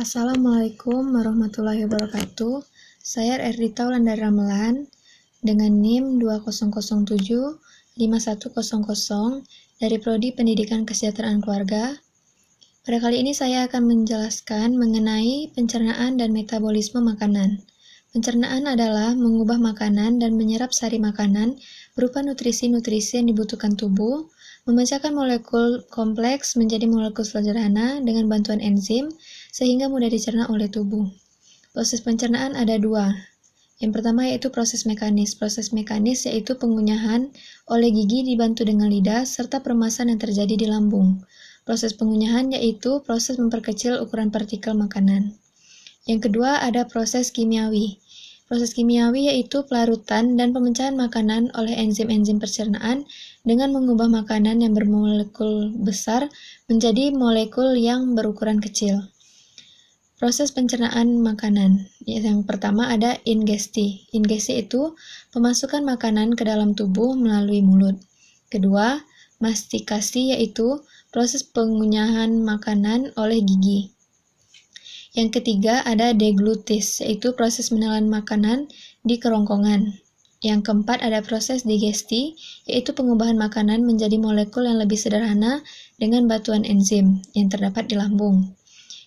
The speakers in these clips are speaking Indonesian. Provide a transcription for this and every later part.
Assalamualaikum warahmatullahi wabarakatuh. Saya Erdita Wulandari Ramelan dengan NIM 2007-5100 dari Prodi Pendidikan Kesejahteraan Keluarga. Pada kali ini saya akan menjelaskan mengenai pencernaan dan metabolisme makanan. Pencernaan adalah mengubah makanan dan menyerap sari makanan berupa nutrisi-nutrisi yang dibutuhkan tubuh, memecahkan molekul kompleks menjadi molekul sederhana dengan bantuan enzim, sehingga mudah dicerna oleh tubuh. Proses pencernaan ada dua. Yang pertama yaitu proses mekanis. Proses mekanis yaitu pengunyahan oleh gigi dibantu dengan lidah, serta peremasan yang terjadi di lambung. Proses pengunyahan yaitu proses memperkecil ukuran partikel makanan. Yang kedua ada proses kimiawi. Proses kimiawi yaitu pelarutan dan pemecahan makanan oleh enzim-enzim pencernaan dengan mengubah makanan yang bermolekul besar menjadi molekul yang berukuran kecil. Proses pencernaan makanan. Yang pertama ada ingesti. Ingesti itu pemasukan makanan ke dalam tubuh melalui mulut. Kedua, mastikasi yaitu proses pengunyahan makanan oleh gigi. Yang ketiga ada deglutis, yaitu proses menelan makanan di kerongkongan. Yang keempat ada proses digesti, yaitu pengubahan makanan menjadi molekul yang lebih sederhana dengan bantuan enzim yang terdapat di lambung.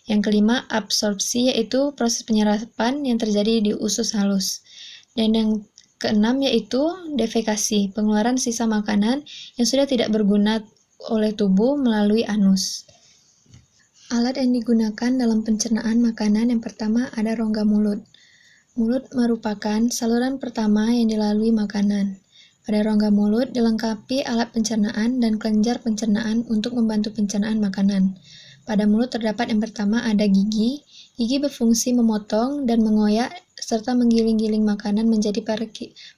Yang kelima absorpsi, yaitu proses penyerapan yang terjadi di usus halus. Dan yang keenam yaitu defekasi, pengeluaran sisa makanan yang sudah tidak berguna oleh tubuh melalui anus. Alat yang digunakan dalam pencernaan makanan yang pertama ada rongga mulut. Mulut merupakan saluran pertama yang dilalui makanan. Pada rongga mulut dilengkapi alat pencernaan dan kelenjar pencernaan untuk membantu pencernaan makanan. Pada mulut terdapat yang pertama ada gigi. Gigi berfungsi memotong dan mengoyak serta menggiling-giling makanan menjadi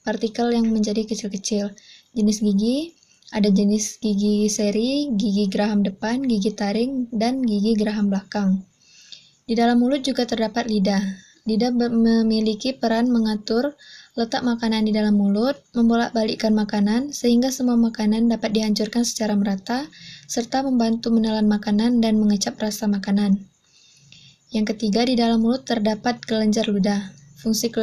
partikel yang menjadi kecil-kecil. Jenis gigi ada jenis gigi seri, gigi geraham depan, gigi taring, dan gigi geraham belakang. Di dalam mulut juga terdapat lidah. Lidah memiliki peran mengatur letak makanan di dalam mulut, membolak-balikkan makanan, sehingga semua makanan dapat dihancurkan secara merata, serta membantu menelan makanan dan mengecap rasa makanan. Yang ketiga, di dalam mulut terdapat kelenjar ludah. Fungsi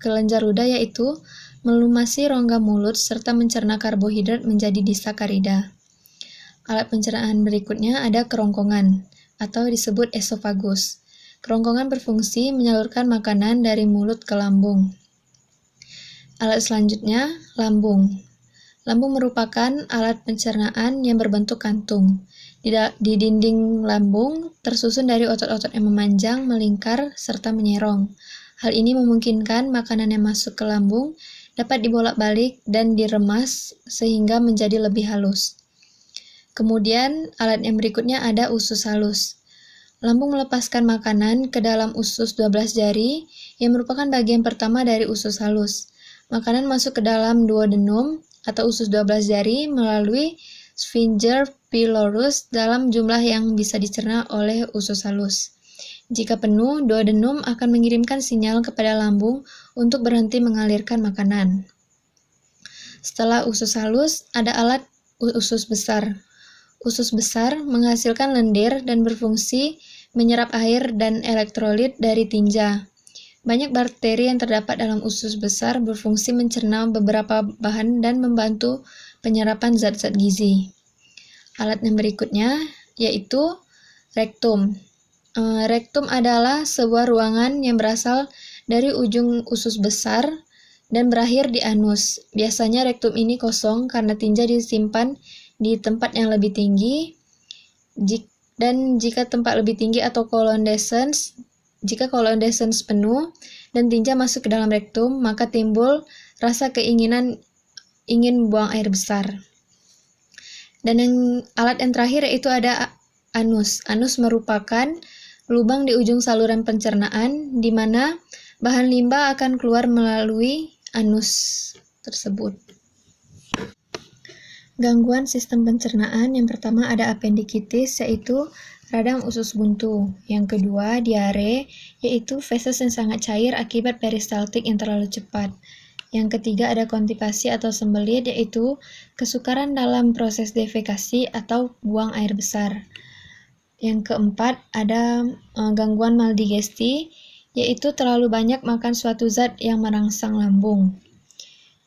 kelenjar ludah yaitu melumasi rongga mulut serta mencerna karbohidrat menjadi disakarida. Alat pencernaan berikutnya ada kerongkongan atau disebut esofagus. Kerongkongan berfungsi menyalurkan makanan dari mulut ke lambung. Alat selanjutnya, lambung. Lambung merupakan alat pencernaan yang berbentuk kantung. Di dinding lambung tersusun dari otot-otot yang memanjang, melingkar, serta menyerong. Hal ini memungkinkan makanan yang masuk ke lambung dapat dibolak-balik dan diremas sehingga menjadi lebih halus. Kemudian, alat yang berikutnya ada usus halus. Lambung melepaskan makanan ke dalam usus 12 jari yang merupakan bagian pertama dari usus halus. Makanan masuk ke dalam duodenum atau usus 12 jari melalui sphincter pylorus dalam jumlah yang bisa dicerna oleh usus halus. Jika penuh, duodenum akan mengirimkan sinyal kepada lambung untuk berhenti mengalirkan makanan. Setelah usus halus, ada alat usus besar. Usus besar menghasilkan lendir dan berfungsi menyerap air dan elektrolit dari tinja. Banyak bakteri yang terdapat dalam usus besar berfungsi mencerna beberapa bahan dan membantu penyerapan zat-zat gizi. Alat yang berikutnya yaitu rektum. Rektum adalah sebuah ruangan yang berasal dari ujung usus besar dan berakhir di anus. Biasanya rektum ini kosong karena tinja disimpan di tempat yang lebih tinggi. Dan jika tempat lebih tinggi atau jika colodescens penuh dan tinja masuk ke dalam rektum, maka timbul rasa keinginan ingin buang air besar. Dan alat yang terakhir yaitu ada anus. Anus merupakan lubang di ujung saluran pencernaan di mana bahan limbah akan keluar melalui anus tersebut. Gangguan sistem pencernaan yang pertama ada apendikitis yaitu radang usus buntu. Yang kedua diare yaitu feses yang sangat cair akibat peristaltik yang terlalu cepat. Yang ketiga ada konstipasi atau sembelit yaitu kesukaran dalam proses defekasi atau buang air besar. Yang keempat, ada gangguan maldigesti, yaitu terlalu banyak makan suatu zat yang merangsang lambung.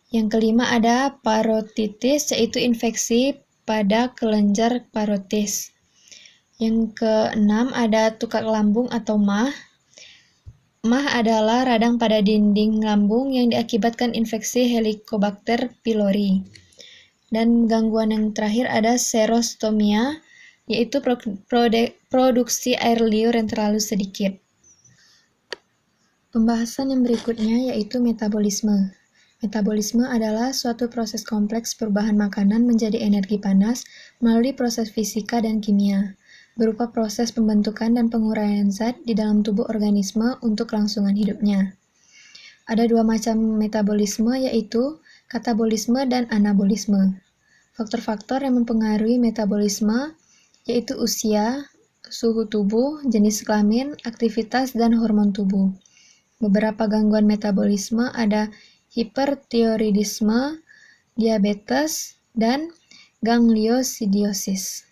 Yang kelima, ada parotitis, yaitu infeksi pada kelenjar parotis. Yang keenam, ada tukak lambung atau MAH. MAH adalah radang pada dinding lambung yang diakibatkan infeksi Helicobacter pylori. Dan gangguan yang terakhir ada serostomia, yaitu produksi air liur yang terlalu sedikit. Pembahasan yang berikutnya yaitu metabolisme. Metabolisme adalah suatu proses kompleks perubahan makanan menjadi energi panas melalui proses fisika dan kimia, berupa proses pembentukan dan penguraian zat di dalam tubuh organisme untuk kelangsungan hidupnya. Ada dua macam metabolisme, yaitu katabolisme dan anabolisme. Faktor-faktor yang mempengaruhi metabolisme yaitu usia, suhu tubuh, jenis kelamin, aktivitas, dan hormon tubuh. Beberapa gangguan metabolisme ada hipertiroidisme, diabetes, dan gangliosidiosis.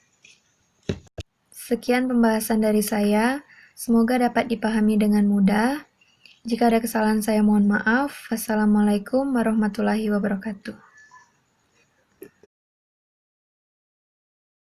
Sekian pembahasan dari saya, semoga dapat dipahami dengan mudah. Jika ada kesalahan saya mohon maaf. Wassalamualaikum warahmatullahi wabarakatuh.